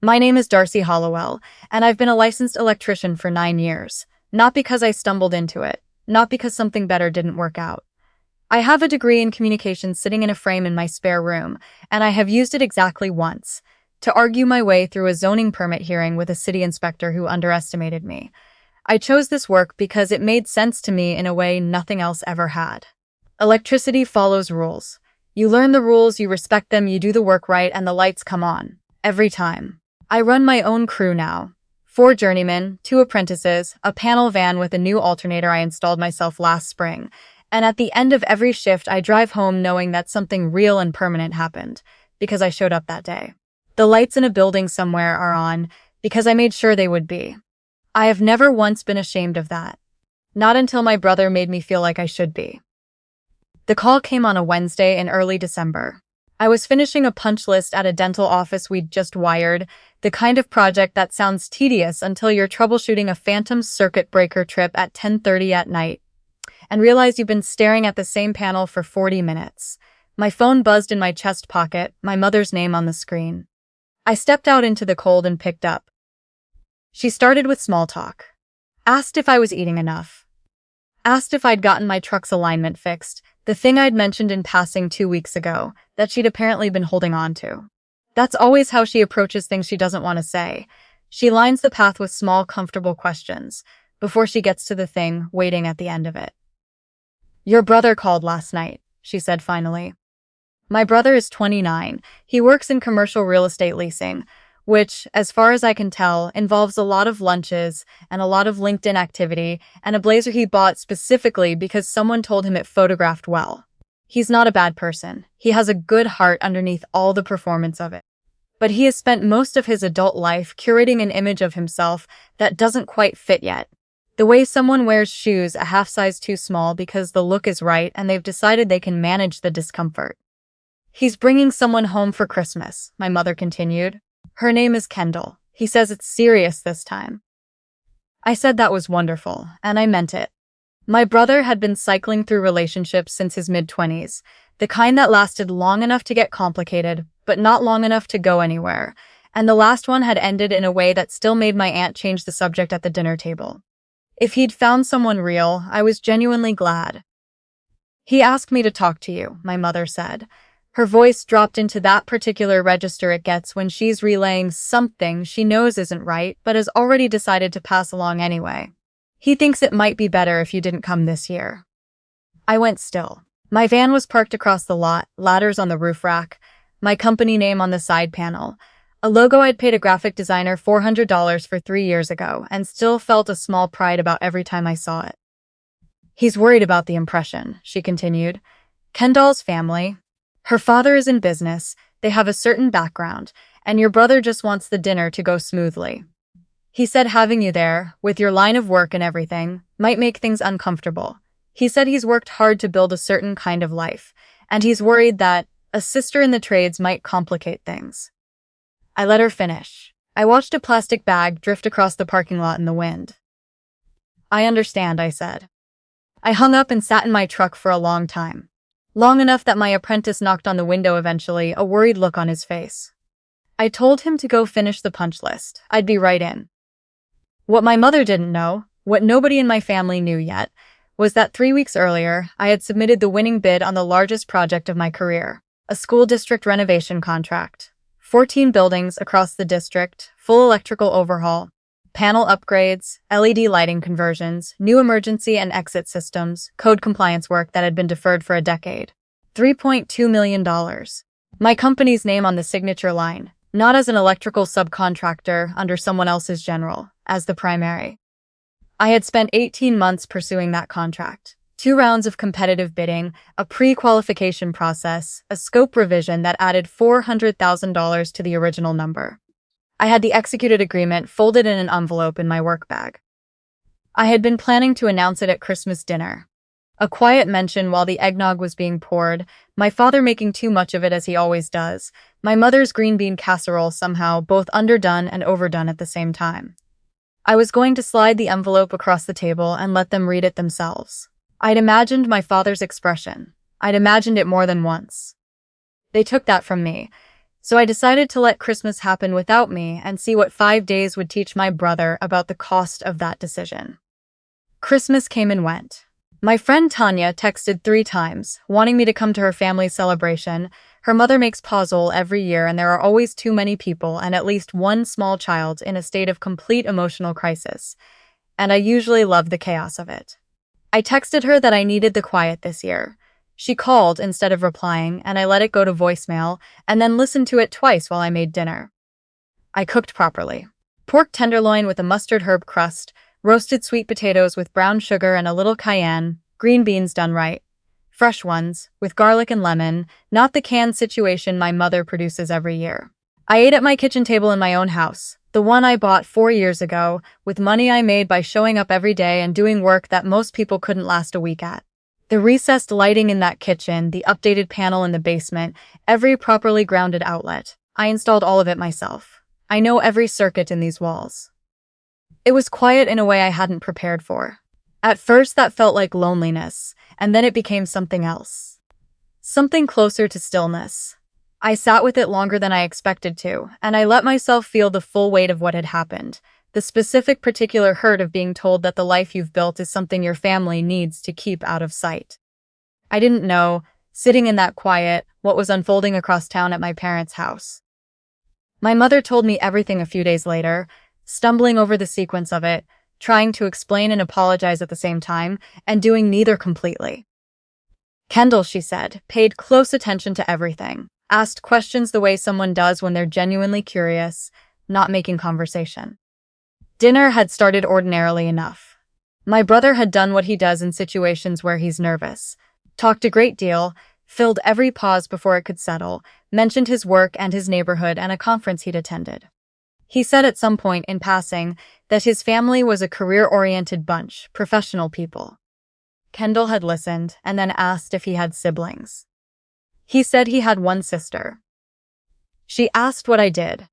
My name is Darcy Hollowell, and I've been a licensed electrician for 9 years. Not because I stumbled into it, not because something better didn't work out. I have a degree in communications sitting in a frame in my spare room, and I have used it exactly once, to argue my way through a zoning permit hearing with a city inspector who underestimated me. I chose this work because it made sense to me in a way nothing else ever had. Electricity follows rules. You learn the rules, you respect them, you do the work right, and the lights come on. Every time. I run my own crew now. 4 journeymen, 2 apprentices, a panel van with a new alternator I installed myself last spring, and at the end of every shift I drive home knowing that something real and permanent happened, because I showed up that day. The lights in a building somewhere are on, because I made sure they would be. I have never once been ashamed of that. Not until my brother made me feel like I should be. The call came on a Wednesday in early December. I was finishing a punch list at a dental office we'd just wired, the kind of project that sounds tedious until you're troubleshooting a phantom circuit breaker trip at 10:30 at night, and realize you've been staring at the same panel for 40 minutes. My phone buzzed in my chest pocket, my mother's name on the screen. I stepped out into the cold and picked up. She started with small talk. Asked if I was eating enough. Asked if I'd gotten my truck's alignment fixed, the thing I'd mentioned in passing 2 weeks ago, that she'd apparently been holding on to. That's always how she approaches things she doesn't want to say. She lines the path with small, comfortable questions, before she gets to the thing waiting at the end of it. Your brother called last night, she said finally. My brother is 29. He works in commercial real estate leasing, which, as far as I can tell, involves a lot of lunches and a lot of LinkedIn activity and a blazer he bought specifically because someone told him it photographed well. He's not a bad person. He has a good heart underneath all the performance of it. But he has spent most of his adult life curating an image of himself that doesn't quite fit yet. The way someone wears shoes a half size too small because the look is right and they've decided they can manage the discomfort. He's bringing someone home for Christmas, my mother continued. Her name is Kendall. He says it's serious this time. I said that was wonderful, and I meant it. My brother had been cycling through relationships since his mid-20s, the kind that lasted long enough to get complicated, but not long enough to go anywhere, and the last one had ended in a way that still made my aunt change the subject at the dinner table. If he'd found someone real, I was genuinely glad. He asked me to talk to you, my mother said. Her voice dropped into that particular register it gets when she's relaying something she knows isn't right but has already decided to pass along anyway. He thinks it might be better if you didn't come this year. I went still. My van was parked across the lot, ladders on the roof rack, my company name on the side panel, a logo I'd paid a graphic designer $400 for 3 years ago and still felt a small pride about every time I saw it. He's worried about the impression, she continued. Kendall's family. Her father is in business, they have a certain background, and your brother just wants the dinner to go smoothly. He said having you there, with your line of work and everything, might make things uncomfortable. He said he's worked hard to build a certain kind of life, and he's worried that a sister in the trades might complicate things. I let her finish. I watched a plastic bag drift across the parking lot in the wind. I understand, I said. I hung up and sat in my truck for a long time. Long enough that my apprentice knocked on the window eventually, a worried look on his face. I told him to go finish the punch list. I'd be right in. What my mother didn't know, what nobody in my family knew yet, was that 3 weeks earlier, I had submitted the winning bid on the largest project of my career, a school district renovation contract. 14 buildings across the district, full electrical overhaul, panel upgrades, LED lighting conversions, new emergency and exit systems, code compliance work that had been deferred for a decade. $3.2 million. My company's name on the signature line, not as an electrical subcontractor under someone else's general, as the primary. I had spent 18 months pursuing that contract. 2 rounds of competitive bidding, a pre-qualification process, a scope revision that added $400,000 to the original number. I had the executed agreement folded in an envelope in my work bag. I had been planning to announce it at Christmas dinner. A quiet mention while the eggnog was being poured, my father making too much of it as he always does, my mother's green bean casserole somehow both underdone and overdone at the same time. I was going to slide the envelope across the table and let them read it themselves. I'd imagined my father's expression. I'd imagined it more than once. They took that from me. So I decided to let Christmas happen without me and see what 5 days would teach my brother about the cost of that decision. Christmas came and went. My friend Tanya texted 3 times, wanting me to come to her family celebration. Her mother makes puzzle every year and there are always too many people and at least one small child in a state of complete emotional crisis. And I usually love the chaos of it. I texted her that I needed the quiet this year. She called instead of replying, and I let it go to voicemail, and then listened to it twice while I made dinner. I cooked properly. Pork tenderloin with a mustard herb crust, roasted sweet potatoes with brown sugar and a little cayenne, green beans done right. Fresh ones, with garlic and lemon, not the canned situation my mother produces every year. I ate at my kitchen table in my own house, the one I bought 4 years ago, with money I made by showing up every day and doing work that most people couldn't last a week at. The recessed lighting in that kitchen, the updated panel in the basement, every properly grounded outlet. I installed all of it myself. I know every circuit in these walls. It was quiet in a way I hadn't prepared for. At first that felt like loneliness, and then it became something else. Something closer to stillness. I sat with it longer than I expected to, and I let myself feel the full weight of what had happened. The specific particular hurt of being told that the life you've built is something your family needs to keep out of sight. I didn't know, sitting in that quiet, what was unfolding across town at my parents' house. My mother told me everything a few days later, stumbling over the sequence of it, trying to explain and apologize at the same time, and doing neither completely. Kendall, she said, paid close attention to everything, asked questions the way someone does when they're genuinely curious, not making conversation. Dinner had started ordinarily enough. My brother had done what he does in situations where he's nervous, talked a great deal, filled every pause before it could settle, mentioned his work and his neighborhood and a conference he'd attended. He said at some point in passing that his family was a career-oriented bunch, professional people. Kendall had listened and then asked if he had siblings. He said he had one sister. She asked what I did.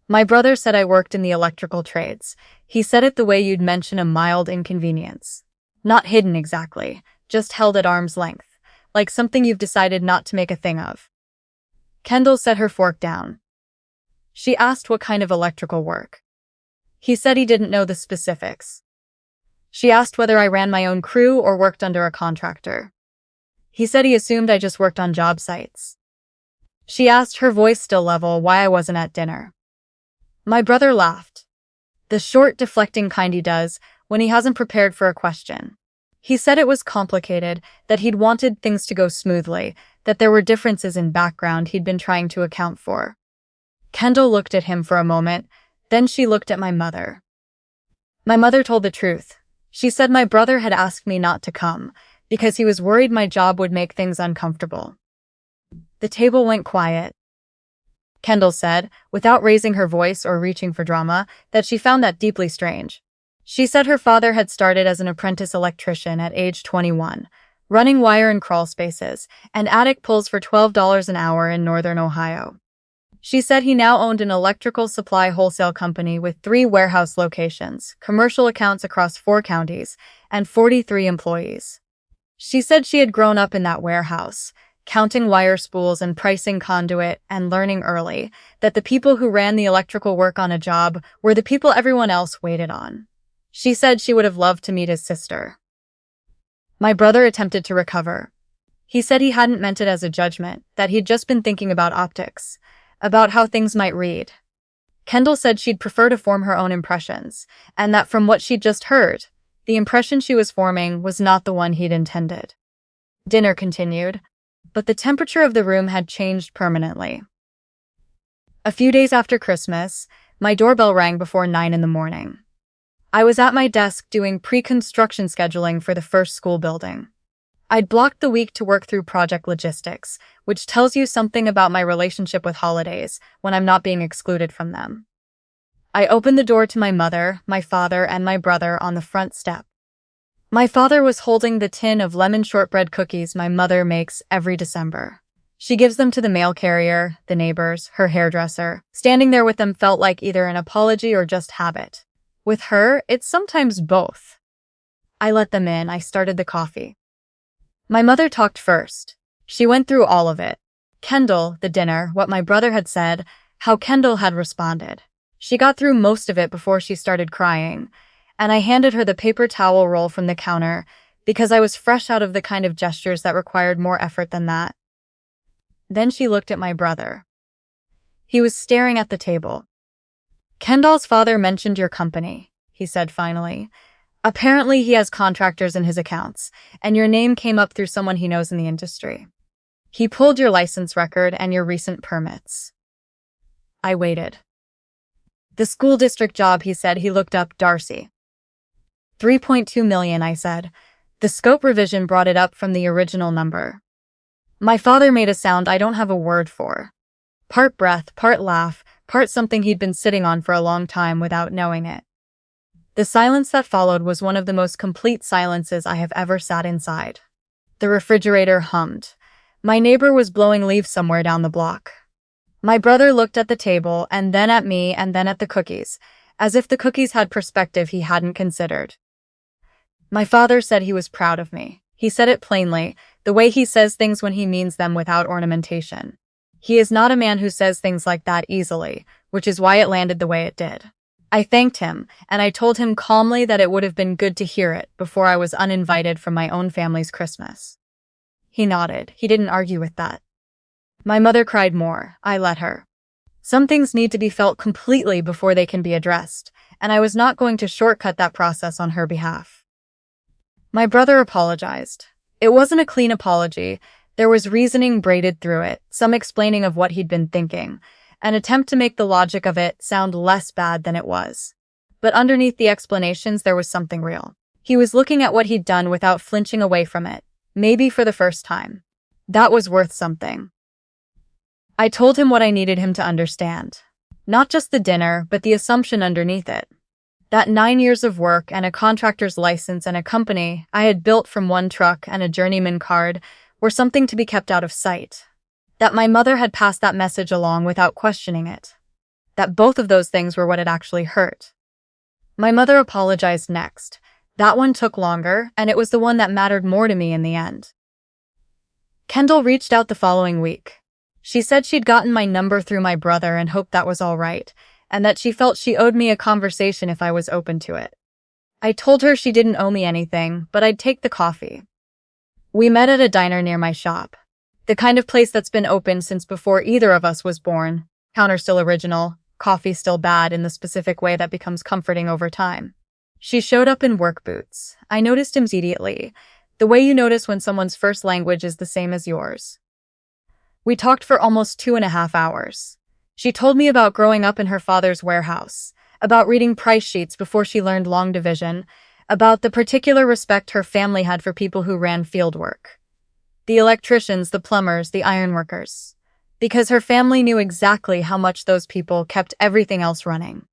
My brother said I worked in the electrical trades. He said it the way you'd mention a mild inconvenience. Not hidden exactly, just held at arm's length, like something you've decided not to make a thing of. Kendall set her fork down. She asked what kind of electrical work. He said he didn't know the specifics. She asked whether I ran my own crew or worked under a contractor. He said he assumed I just worked on job sites. She asked, her voice still level, why I wasn't at dinner. My brother laughed. The short, deflecting kind he does when he hasn't prepared for a question. He said it was complicated, that he'd wanted things to go smoothly, that there were differences in background he'd been trying to account for. Kendall looked at him for a moment, then she looked at my mother. My mother told the truth. She said my brother had asked me not to come, because he was worried my job would make things uncomfortable. The table went quiet. Kendall said, without raising her voice or reaching for drama, that she found that deeply strange. She said her father had started as an apprentice electrician at age 21, running wire and crawl spaces, and attic pulls for $12 an hour in northern Ohio. She said he now owned an electrical supply wholesale company with 3 warehouse locations, commercial accounts across 4 counties, and 43 employees. She said she had grown up in that warehouse, counting wire spools and pricing conduit and learning early that the people who ran the electrical work on a job were the people everyone else waited on. She said she would have loved to meet his sister. My brother attempted to recover. He said he hadn't meant it as a judgment, that he'd just been thinking about optics, about how things might read. Kendall said she'd prefer to form her own impressions, and that from what she'd just heard, the impression she was forming was not the one he'd intended. Dinner continued, but the temperature of the room had changed permanently. A few days after Christmas, my doorbell rang before 9 in the morning. I was at my desk doing pre-construction scheduling for the first school building. I'd blocked the week to work through project logistics, which tells you something about my relationship with holidays when I'm not being excluded from them. I opened the door to my mother, my father, and my brother on the front step. My father was holding the tin of lemon shortbread cookies my mother makes every December. She gives them to the mail carrier, the neighbors, her hairdresser. Standing there with them felt like either an apology or just habit. With her, it's sometimes both. I let them in. I started the coffee. My mother talked first. She went through all of it. Kendall, the dinner, what my brother had said, how Kendall had responded. She got through most of it before she started crying, and I handed her the paper towel roll from the counter because I was fresh out of the kind of gestures that required more effort than that. Then she looked at my brother. He was staring at the table. "Kendall's father mentioned your company," he said finally. "Apparently he has contractors in his accounts, and your name came up through someone he knows in the industry. He pulled your license record and your recent permits." I waited. "The school district job," he said. He looked up Darcy. 3.2 million, I said. The scope revision brought it up from the original number. My father made a sound I don't have a word for. Part breath, part laugh, part something he'd been sitting on for a long time without knowing it. The silence that followed was one of the most complete silences I have ever sat inside. The refrigerator hummed. My neighbor was blowing leaves somewhere down the block. My brother looked at the table and then at me and then at the cookies, as if the cookies had perspective he hadn't considered. My father said he was proud of me. He said it plainly, the way he says things when he means them without ornamentation. He is not a man who says things like that easily, which is why it landed the way it did. I thanked him, and I told him calmly that it would have been good to hear it before I was uninvited from my own family's Christmas. He nodded. He didn't argue with that. My mother cried more. I let her. Some things need to be felt completely before they can be addressed, and I was not going to shortcut that process on her behalf. My brother apologized. It wasn't a clean apology. There was reasoning braided through it, some explaining of what he'd been thinking, an attempt to make the logic of it sound less bad than it was. But underneath the explanations, there was something real. He was looking at what he'd done without flinching away from it, maybe for the first time. That was worth something. I told him what I needed him to understand. Not just the dinner, but the assumption underneath it. That 9 years of work and a contractor's license and a company I had built from one truck and a journeyman card were something to be kept out of sight. That my mother had passed that message along without questioning it. That both of those things were what had actually hurt. My mother apologized next. That one took longer, and it was the one that mattered more to me in the end. Kendall reached out the following week. She said she'd gotten my number through my brother and hoped that was all right, and that she felt she owed me a conversation if I was open to it. I told her she didn't owe me anything, but I'd take the coffee. We met at a diner near my shop. The kind of place that's been open since before either of us was born. Counter still original, coffee still bad in the specific way that becomes comforting over time. She showed up in work boots. I noticed immediately, the way you notice when someone's first language is the same as yours. We talked for almost 2.5 hours. She told me about growing up in her father's warehouse, about reading price sheets before she learned long division, about the particular respect her family had for people who ran field work. The electricians, the plumbers, the ironworkers. Because her family knew exactly how much those people kept everything else running.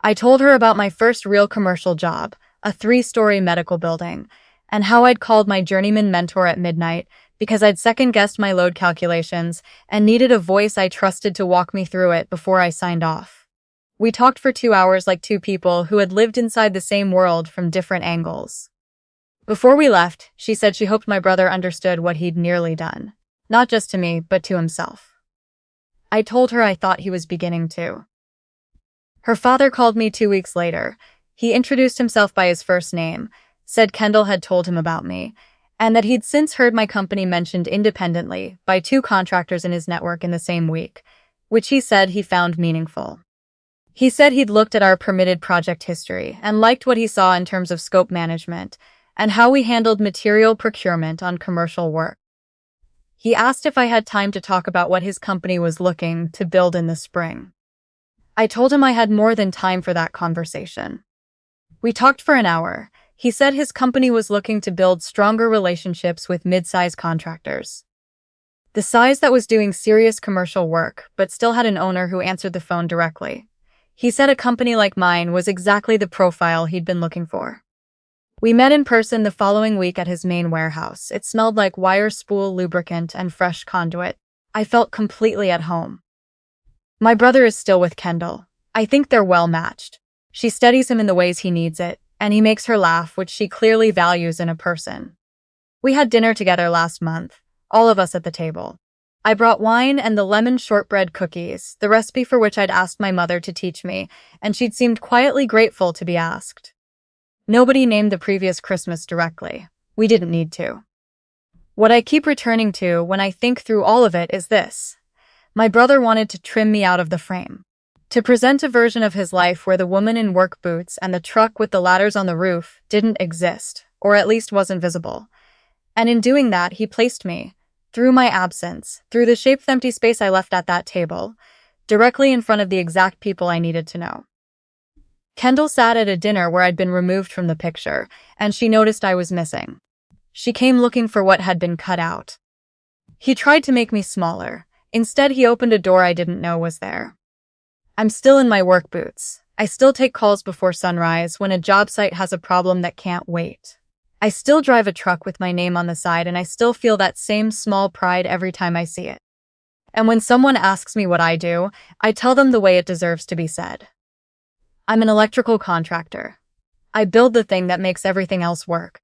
I told her about my first real commercial job, a 3-story medical building, and how I'd called my journeyman mentor at midnight because I'd second-guessed my load calculations and needed a voice I trusted to walk me through it before I signed off. We talked for 2 hours like two people who had lived inside the same world from different angles. Before we left, she said she hoped my brother understood what he'd nearly done. Not just to me, but to himself. I told her I thought he was beginning to. Her father called me 2 weeks later. He introduced himself by his first name, said Kendall had told him about me, and that he'd since heard my company mentioned independently by 2 contractors in his network in the same week, which he said he found meaningful. He said he'd looked at our permitted project history and liked what he saw in terms of scope management and how we handled material procurement on commercial work. He asked if I had time to talk about what his company was looking to build in the spring. I told him I had more than time for that conversation. We talked for an hour. He said his company was looking to build stronger relationships with mid-size contractors. The size that was doing serious commercial work, but still had an owner who answered the phone directly. He said a company like mine was exactly the profile he'd been looking for. We met in person the following week at his main warehouse. It smelled like wire spool lubricant and fresh conduit. I felt completely at home. My brother is still with Kendall. I think they're well matched. She studies him in the ways he needs it, and he makes her laugh, which she clearly values in a person. We had dinner together last month, all of us at the table. I brought wine and the lemon shortbread cookies, the recipe for which I'd asked my mother to teach me, and she'd seemed quietly grateful to be asked. Nobody named the previous Christmas directly. We didn't need to. What I keep returning to when I think through all of it is this. My brother wanted to trim me out of the frame. To present a version of his life where the woman in work boots and the truck with the ladders on the roof didn't exist, or at least wasn't visible. And in doing that, he placed me, through my absence, through the shaped empty space I left at that table, directly in front of the exact people I needed to know. Kendall sat at a dinner where I'd been removed from the picture, and she noticed I was missing. She came looking for what had been cut out. He tried to make me smaller. Instead, he opened a door I didn't know was there. I'm still in my work boots. I still take calls before sunrise when a job site has a problem that can't wait. I still drive a truck with my name on the side, and I still feel that same small pride every time I see it. And when someone asks me what I do, I tell them the way it deserves to be said. I'm an electrical contractor. I build the thing that makes everything else work.